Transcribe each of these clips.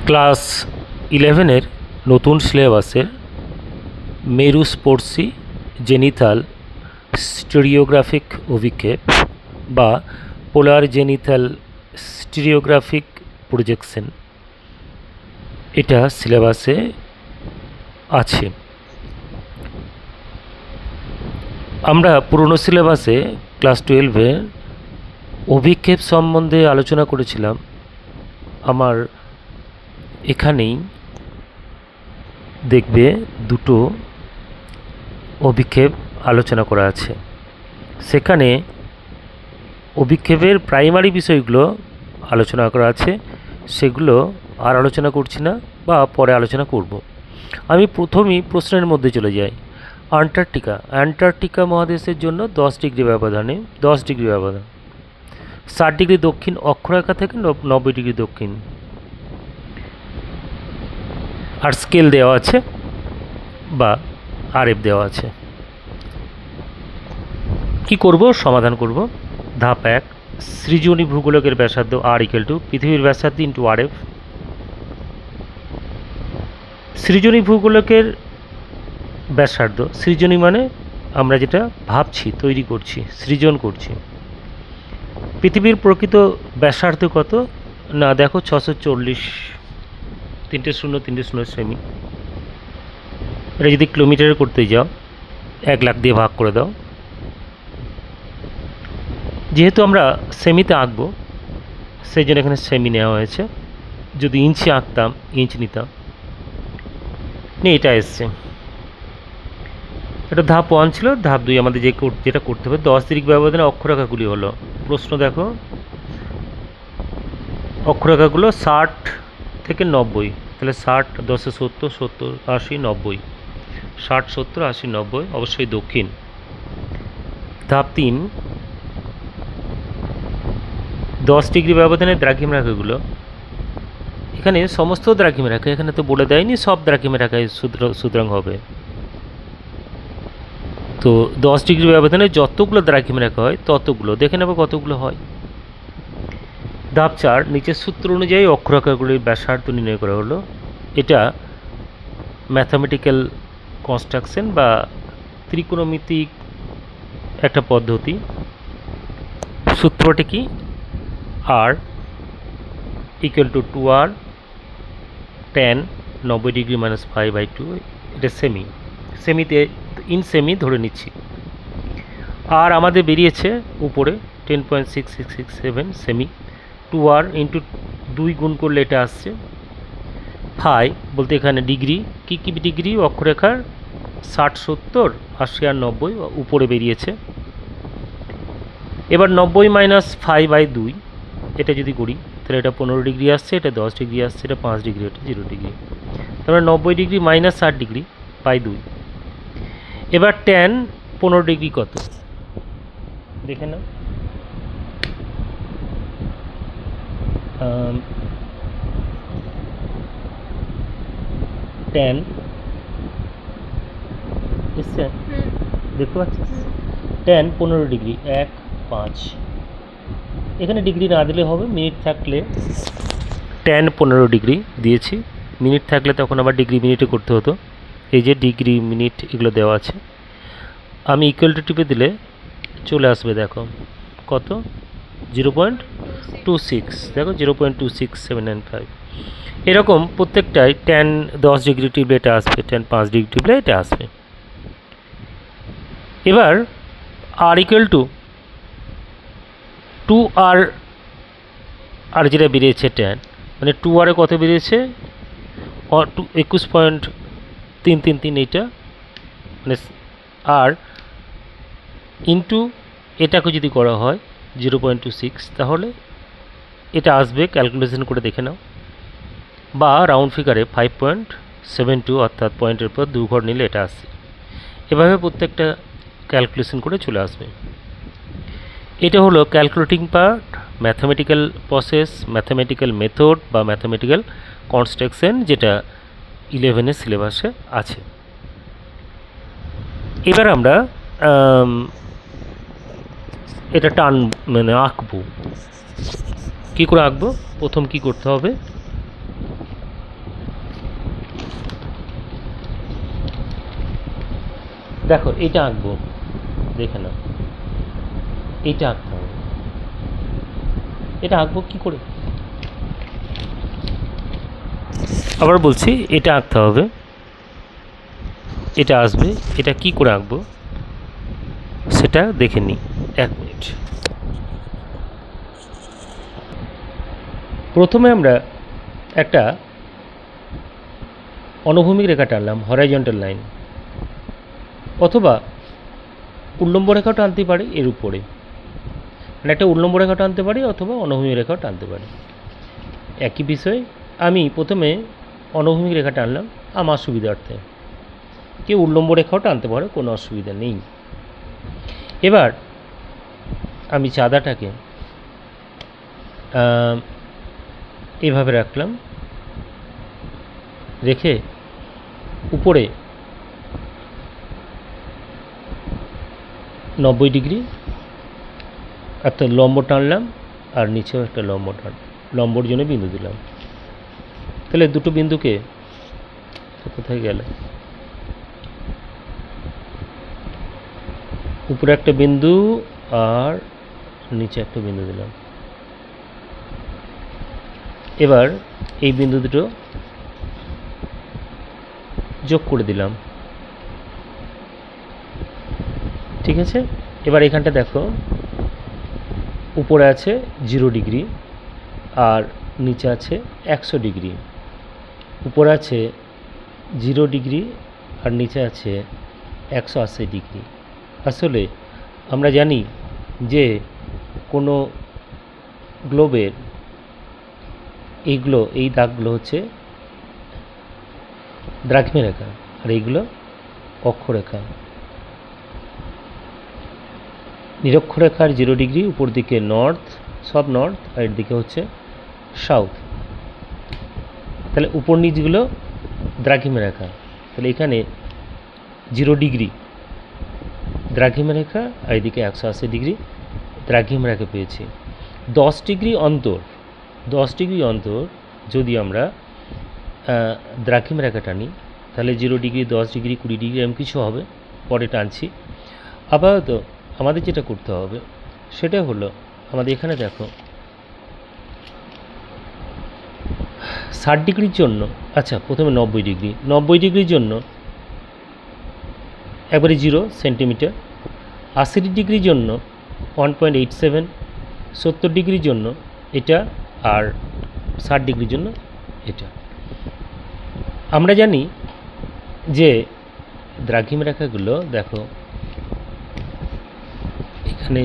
Class 11-এর নতুন সিলেবাসের মেরু স্পর্শী জেনিথাল স্টিরিওগ্রাফিক অভিক্ষেপ বা পোলার জেনিথাল স্টিরিওগ্রাফিক প্রজেকশন এটা সিলেবাসে আছে। আমরা পুরনো সিলেবাসে ক্লাস 12-এ অভিক্ষেপ সম্বন্ধে আলোচনা করেছিলাম। আমার এখানেই দেখবে দুটো অভিক্ষেপ আলোচনা করা আছে। সেখানে অভিক্ষেপের প্রাইমারি বিষয়গুলো আলোচনা করা আছে, সেগুলো আর আলোচনা করছি না বা পরে আলোচনা করব। আমি প্রথমেই প্রশ্নের মধ্যে চলে যাই। অ্যান্টার্কটিকা মহাদেশের জন্য 10 ডিগ্রি ব্যবধানে 10 ডিগ্রি ব্যবধান, 60 ডিগ্রি দক্ষিণ অক্ষরেখা থেকে 90 ডিগ্রি দক্ষিণ, আর স্কেল দেওয়া আছে বা আরএফ দেওয়া আছে। কি করব? সমাধান করব। ধাপ 1, সৃজনী ভূগোলকের ব্যাসার্ধ r = পৃথিবীর ব্যাসার্ধ ইন্টু আরএফ। সৃজনী ভূগোলকের ব্যাসার্ধ, সৃজনী মানে আমরা যেটা ভাবছি, তৈরি করছি, সৃজন করছি। পৃথিবীর প্রকৃত ব্যাসার্ধ কত? না, দেখো 640, 3.0 সেমি। এটা যদি কিলোমিটারে করতে যাও 1 লাখ দিয়ে ভাগ করে দাও। যেহেতু আমরা সেমিতে আঁকবো সেই জন্য এখানে সেমি নেওয়া হয়েছে। যদি ইঞ্চি আঁকতাম ইঞ্চ নিতাম। এটা এসছে। এটা ধাপ 1 ছিল। ধাপ 2 আমাদের যেটা করতে হবে, 10 ডিগ্রি ব্যবধানে অক্ষরেখাগুলি হলো। প্রশ্ন দেখো, অক্ষরেখাগুলো 60 থেকে 90, তাহলে 60, 10 70, 70, 80, 90, 60, 70, 80, 90, অবশ্যই দক্ষিণ। ধাপ 3, 10 ডিগ্রি ব্যবধানে দ্রাঘিম রেখাগুলো, এখানে সমস্ত দ্রাঘিম রেখা, এখানে তো বলে দেয়নি সব দ্রাঘিম রেখায় সুতরাং হবে। তো 10 ডিগ্রি ব্যবধানে যতগুলো দ্রাঘিম রেখা হয় ততগুলো দেখে নেব কতগুলো হয়। ধাপ 4, নিচের সূত্র অনুযায়ী অক্ষরেখাগুলির ব্যাসার্ধ নির্ণয় করা হলো। এটা ম্যাথামেটিক্যাল কনস্ট্রাকশন বা ত্রিকোণমিতিক একটা পদ্ধতি। সূত্রটি কি? r = 2r tan 90 degree - π/2। এটা সেমিতে ইন সেমি ধরে নিচ্ছি। আর আমাদের বেরিয়েছে উপরে 10.6667 সেমি। 2r ইন্টু 2 গুণ করলে এটা আসছে। ফাই বলতে এখানে ডিগ্রি, কি কি ডিগ্রি? অক্ষরেখার 60, 70, 80 আর 90 উপরে বেরিয়েছে। এবার 90 - π/2 এটা যদি করি তাহলে এটা 15 ডিগ্রি আসছে, এটা 10 ডিগ্রি আসছে, এটা 5 ডিগ্রি, এটা 0 ডিগ্রি। তারপরে 90 ডিগ্রি - 60 ডিগ্রি π/2। এবার tan 15 ডিগ্রি কত দেখে নাও। tan এসছে, দেখতে পাচ্ছিস? tan 15 degree 1, 5। এখানে ডিগ্রি না দিলে হবে, মিনিট থাকলে tan 15 ডিগ্রি দিয়েছি। মিনিট থাকলে তখন আবার ডিগ্রি মিনিটে করতে হতো। এই যে ডিগ্রি মিনিট এগুলো দেওয়া আছে। আমি ইকুয়াল টু টিপে দিলে চলে আসবে, দেখো কত? 0.26, দেখো 0.26795। এরকম প্রত্যেকটাই tan 10 ডিগ্রি টিপলে এটা আসবে, tan 5 ডিগ্রি টিপলে এটা আসবে। এবার r = 2r, আর যেটা বেরিয়েছে tan, মানে 2r এ কত বেরিয়েছে? 21.333, এইটা মানে আর ইন্টু এটাকে যদি করা হয় 0.26, তাহলে এটা আসবে। ক্যালকুলেশন করে দেখে নাও, বা রাউন্ড ফিগারে 5.72, অর্থাৎ পয়েন্টের পর 2 ঘর নিলে এটা আসছে। এভাবে প্রত্যেকটা ক্যালকুলেশন করে চলে আসবে। এটা হলো calculating part, mathematical process, mathematical method বা ম্যাথামেটিক্যাল কনস্ট্রাকশন, যেটা 11-এর সিলেবাসে আছে। এবার আমরা এটা আঁকবো। কী করে আঁকবো? প্রথম কি করতে হবে? দেখো এটা আঁকবো, দেখে না, এইটা আঁকতে হবে। এটা আঁকবো কি করে? আবার বলছি, এটা আঁকতে হবে, এটা আসবে, এটা কি করে আঁকবো সেটা দেখে নিই। 1 মিনিট। প্রথমে আমরা একটা অনুভূমিক রেখা টানলাম, হরাইজন্টাল লাইন, অথবা উল্লম্ব রেখাও টানতে পারি এর উপরে, মানে একটা উল্লম্ব রেখা টানতে পারি অথবা অনুভূমিক রেখাও টানতে পারি, একই বিষয়। আমি প্রথমে অনুভূমিক রেখা টানলাম আমার সুবিধার্থে, কেউ উল্লম্ব রেখাও টানতে পারে, কোনো অসুবিধা নেই। এবার আমি চাঁদাটাকে এভাবে রাখলাম, রেখে উপরে 90 ডিগ্রি অর্থাৎ লম্ব টানলাম, আর নিচেও একটা লম্বর জন্য বিন্দু দিলাম। তাহলে দুটো বিন্দুকে, কোথায় গেল, উপরে একটা বিন্দু আর নিচে একটা বিন্দু দিলাম। এবার এই বিন্দু দুটো যোগ করে দিলাম, ঠিক আছে। এবার এখানটা দেখো, উপরে আছে 0 ডিগ্রি আর নিচে আছে 100 ডিগ্রি। উপরে আছে 0 ডিগ্রি আর নিচে আছে 180 ডিগ্রি। আসলে আমরা জানি যে কোনো গ্লোবের এই দাগগুলো হচ্ছে দ্রাঘিমা রেখা, আর এইগুলো অক্ষরেখা। নিরক্ষরেখার 0 ডিগ্রি, উপর দিকে নর্থ, সব নর্থ, আর এর দিকে হচ্ছে সাউথ। তাহলে উপর নিচগুলো দ্রাঘিমা রেখা। তাহলে এখানে 0 ডিগ্রি দ্রাঘিমা রেখা আর এদিকে 180 ডিগ্রি দ্রাঘিমা রেখা পেয়েছি। 10 ডিগ্রি অন্তর যদি আমরা দ্রাঘিমা রেখা টানি, তাহলে 0 ডিগ্রি, 10 ডিগ্রি, 20 ডিগ্রি এরকম কিছু হবে, পরে টানছি। আপাতত আমাদের যেটা করতে হবে সেটা হলো, আমাদের এখানে দেখো 60 ডিগ্রির জন্য, আচ্ছা প্রথমে 90 ডিগ্রির জন্য একবারে 0 সেন্টিমিটার, 80 ডিগ্রির জন্য 1.87, 70 ডিগ্রির জন্য এটা, আর 60 ডিগ্রির জন্য এটা। আমরা জানি যে দ্রাঘিমা রেখাগুলো দেখো, এখানে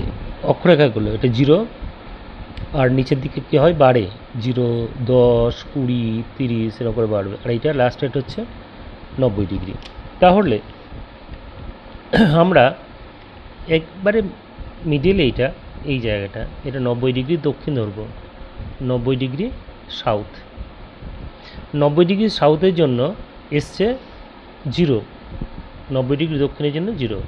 অক্ষরেখাগুলো এটা 0 আর নিচের দিকে কী হয়, বাড়ে, 0, 10, 20, 30 এরকম করে বাড়বে, আর এইটা লাস্ট রেট হচ্ছে 90 ডিগ্রি। তাহলে আমরা একবারে মিডিলে এই জায়গাটা, এটা 90 ডিগ্রি দক্ষিণ ধরবো, 90 ডিগ্রি সাউথ। 90 ডিগ্রি সাউথের জন্য এসছে 0, 90 ডিগ্রি দক্ষিণের জন্য 0,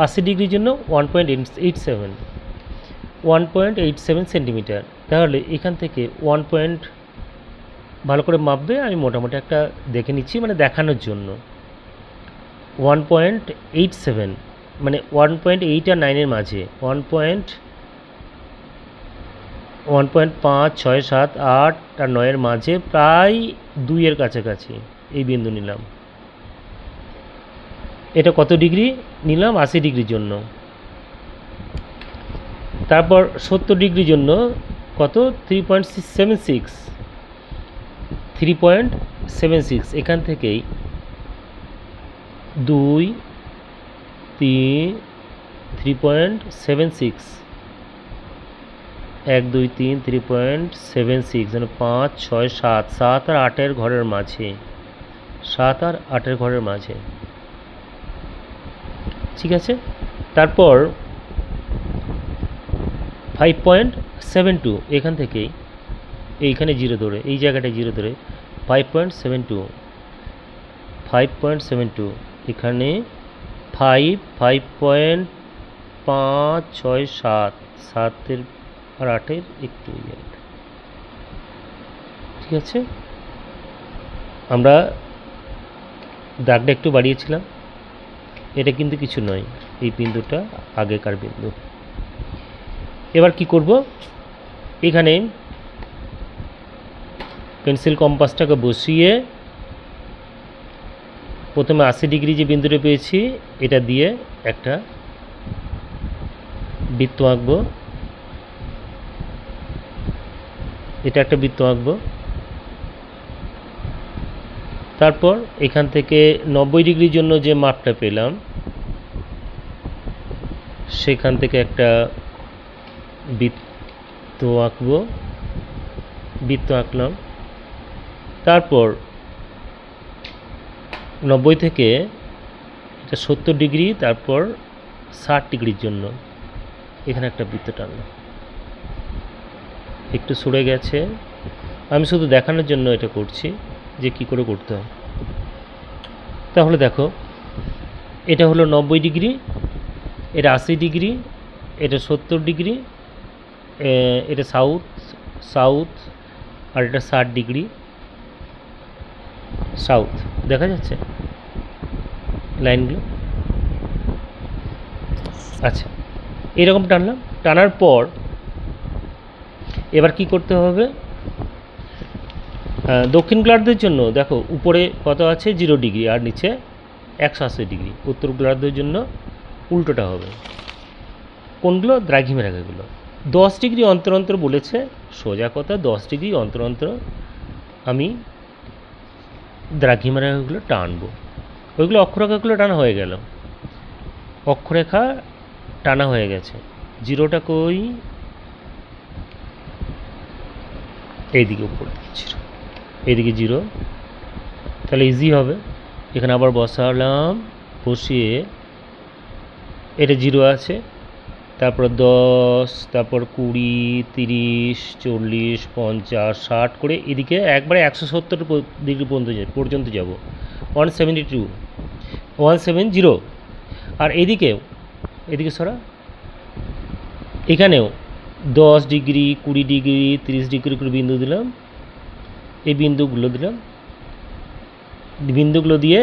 80 ডিগ্রির জন্য 1.87 সেন্টিমিটার। তাহলে এখান থেকে 1 পয়েন্ট ভালো করে মাপবে, আমি মোটামুটি একটা দেখে নিচ্ছি, মানে দেখানোর জন্য। 1.87 মানে 1.8 আর 9 এর মাঝে, 1.5, 6, 7, 8 আর 9 এর মাঝে, প্রায় 2 এর কাছাকাছি এই বিন্দু নিলাম। এটা কত ডিগ্রি নিলাম? 80 ডিগ্রির জন্য। তারপর 70 ডিগ্রির জন্য কত? 3.76। এখান থেকেই 2, 3, 3.76, 1, 2, 3, 3.76, মানে 5, 6, 7, 7 আর 8-এর ঘরের মাঝে, 7 আর 8-এর ঘরের মাঝে, ঠিক আছে। তারপর 5.72, এখান থেকেই এইখানে 0 ধরে, এই জায়গাটায় 0 ধরে 5.72, এখানে 5.5, 6, 7, 7-এর আর 8-এর একটু জায়গাটা, ঠিক আছে। আমরা দাগটা একটু বাড়িয়েছিলাম, এটা কিন্তু কিছু নয়, এই বিন্দুটা আগেকার বিন্দু। এবার কি করব, এখানে পেন্সিল কম্পাসটাকে বসিয়ে প্রথমে 80 ডিগ্রি যে বিন্দুটা পেয়েছি এটা দিয়ে একটা বৃত্ত আঁকবো। এটা একটা বৃত্ত আঁকবো। তারপর এখান থেকে 90 ডিগ্রির জন্য যে মাপটা পেলাম সেখান থেকে একটা বৃত্ত আঁকবো। বৃত্ত আঁকলাম। তারপর 90 থেকে এটা 70 ডিগ্রি, তারপর 60 ডিগ্রির জন্য এখানে একটা বৃত্ত টানলাম। একটু সরে গেছে, আমি শুধু দেখানোর জন্য এটা করছি যে কি করে করতে হয়। তাহলে দেখো, এটা হলো 90 ডিগ্রি, এটা 80 ডিগ্রি, এটা 70 ডিগ্রি, এটা সাউথ, আর এটা 60 ডিগ্রি সাউথ। দেখা যাচ্ছে লাইনগুলো? আচ্ছা, এরকম টানলাম। টানার পর এবার কি করতে হবে, দক্ষিণ গোলার্ধের জন্য দেখো উপরে কত আছে 0 ডিগ্রি আর নিচে 180 ডিগ্রি। উত্তর গোলার্ধের জন্য উল্টোটা হবে। কোনগুলো? দ্রাঘিমা রেখাগুলো 10 ডিগ্রি অন্তর অন্তর বলেছে, সোজা কথা 10 ডিগ্রি অন্তর অন্তর আমি দ্রাঘিমা রেখাগুলো টানবো। ওইগুলো অক্ষরেখাগুলো টানা হয়ে গেল, অক্ষরেখা টানা হয়ে গেছে। জিরোটা কই? এইদিকে উপর জিরো, এইদিকে জিরো, তাহলে ইজি হবে। এখানে আবার বসালাম, বসিয়ে এটা 0 আছে, তারপর 10, তারপর 20, 30, 40, 50, 60 করে এদিকে একবারে 170 ডিগ্রি পর্যন্ত যাব। 172, 170। আর এদিকে সরা, এখানেও 10 ডিগ্রি, 20 ডিগ্রি, 30 ডিগ্রি করে বিন্দু দিলাম। এই বিন্দুগুলো দিলাম, বিন্দুগুলো দিয়ে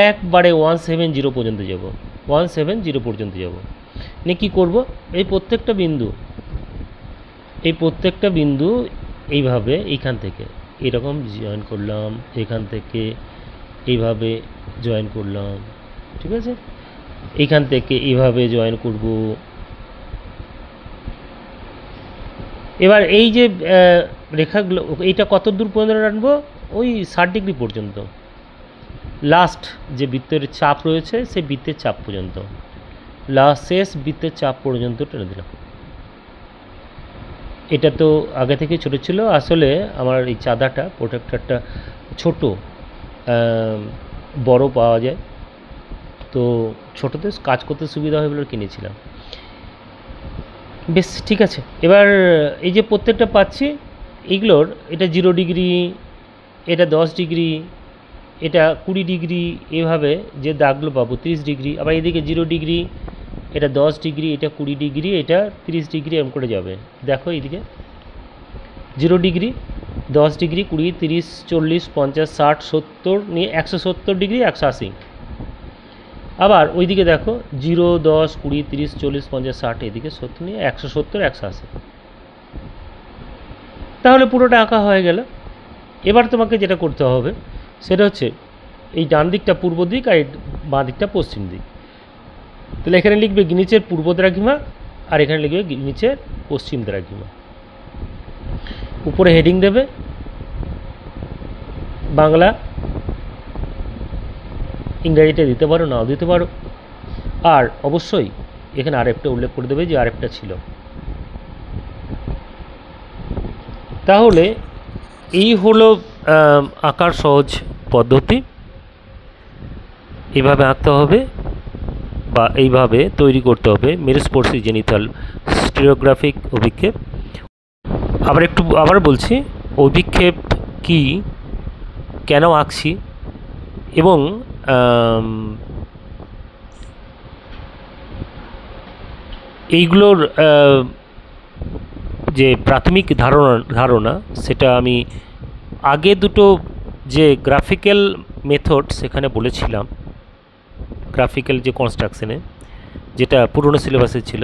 একবারে 170 পর্যন্ত যাব। 170 পর্যন্ত যাব। নিয়ে কী করবো, এই প্রত্যেকটা বিন্দু এইভাবে এইখান থেকে এরকম জয়েন করলাম, এখান থেকে এইভাবে জয়েন করলাম, ঠিক আছে? এইখান থেকে এইভাবে জয়েন করব। এবার এই যে রেখাগুলো, এইটা কত দূর পর্যন্ত টানবো? ওই 60 ডিগ্রি পর্যন্ত, লাস্ট যে বৃত্তের চাপ রয়েছে সেই বৃত্তের চাপ পর্যন্ত, শেষ বৃত্তের চাপ পর্যন্ত টেনে দিলাম। এটা তো আগে থেকে ছোট ছিল, আসলে আমার এই চাঁদাটা প্রোটেক্টরটা ছোট, বড় পাওয়া যায়, তো ছোটোতে কাজ করতে সুবিধা হয় বলে কিনেছিলাম। বেশ, ঠিক আছে। এবার এই যে প্রত্যেকটা পাচ্ছি এইগুলোর, এটা 0 ডিগ্রি, এটা 10 ডিগ্রি, এটা 20 ডিগ্রি, এভাবে যে দাগগুলো পাবো 30 ডিগ্রি, আবার এদিকে 0 ডিগ্রি, এটা 10 ডিগ্রি, এটা 20 ডিগ্রি, এটা 30 ডিগ্রি, এরকম করে যাবে। দেখো এইদিকে 0 ডিগ্রি, 10 ডিগ্রি, 20, 30, 40, 50, 60, 70 নিয়ে 170 ডিগ্রি, 180। আবার ওইদিকে দেখো 0, 10, 20, 30, 40, 50, 60, এদিকে 70 নিয়ে 170, 180। তাহলে পুরোটা আঁকা হয়ে গেল। এবার তোমাকে যেটা করতে হবে সেটা হচ্ছে এই ডান দিকটা পূর্ব দিক আর বাঁ দিকটা পশ্চিম দিক। তাহলে এখানে লিখবে নিচের পূর্ব দ্রাঘিমা আর এখানে লিখবে নিচের পশ্চিম দ্রাঘিমা। উপরে হেডিং দেবে বাংলা, ইংরেজিটা দিতে পারো, নাও দিতে পারো। আর অবশ্যই এখানে আরেকটা উল্লেখ করে দেবে যে আরেকটা ছিল। তাহলে এই হলো আঁকার সহজ পদ্ধতি। এইভাবে আঁকতে হবে বা এইভাবে তৈরি করতে হবে মেরুস্পর্শী জেনিথাল স্টিরিওগ্রাফিক অভিক্ষেপ। আবার বলছি, অভিক্ষেপ কি, কেন আঁকছি, এবং এইগুলোর যে প্রাথমিক ধারণা সেটা আমি আগে দুটো যে গ্রাফিক্যাল মেথড সেখানে বলেছিলাম, গ্রাফিক্যাল যে কনস্ট্রাকশনে, যেটা পুরনো সিলেবাসে ছিল।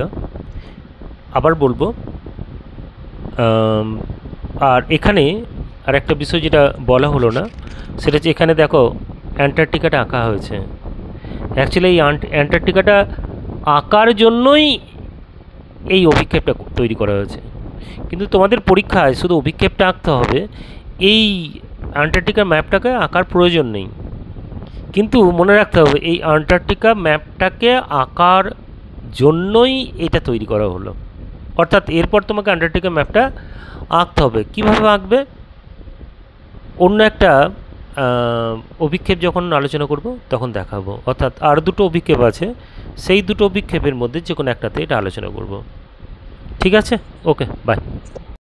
আবার বলবো, আর এখানে আর একটা বিষয় যেটা বলা হলো না, সেটা হচ্ছে এখানে দেখো অ্যান্টার্কটিকাটা আঁকা হয়েছে। অ্যাকচুয়ালি এই অ্যান্টার্কটিকাটা আঁকার জন্যই এই অভিক্ষেপটা তৈরি করা হয়েছে, কিন্তু তোমাদের পরীক্ষায় শুধু অভিক্ষেপটা আঁকতে হবে, এই অ্যান্টার্কটিকার ম্যাপটাকে আঁকার প্রয়োজন নেই। কিন্তু মনে রাখতে হবে এই অ্যান্টার্কটিকা ম্যাপটাকে আঁকার জন্যই এটা তৈরি করা হলো। অর্থাৎ এরপর তোমাকে অ্যান্টার্কটিকা ম্যাপটা আঁকতে হবে। কীভাবে আঁকবে অন্য একটা অভিক্ষেপ যখন আলোচনা করব তখন দেখাবো। অর্থাৎ আর দুটো অভিক্ষেপ আছে, সেই দুটো অভিক্ষেপের মধ্যে যে কোনো একটাতে এটা আলোচনা করব। ঠিক আছে, ওকে, বাই।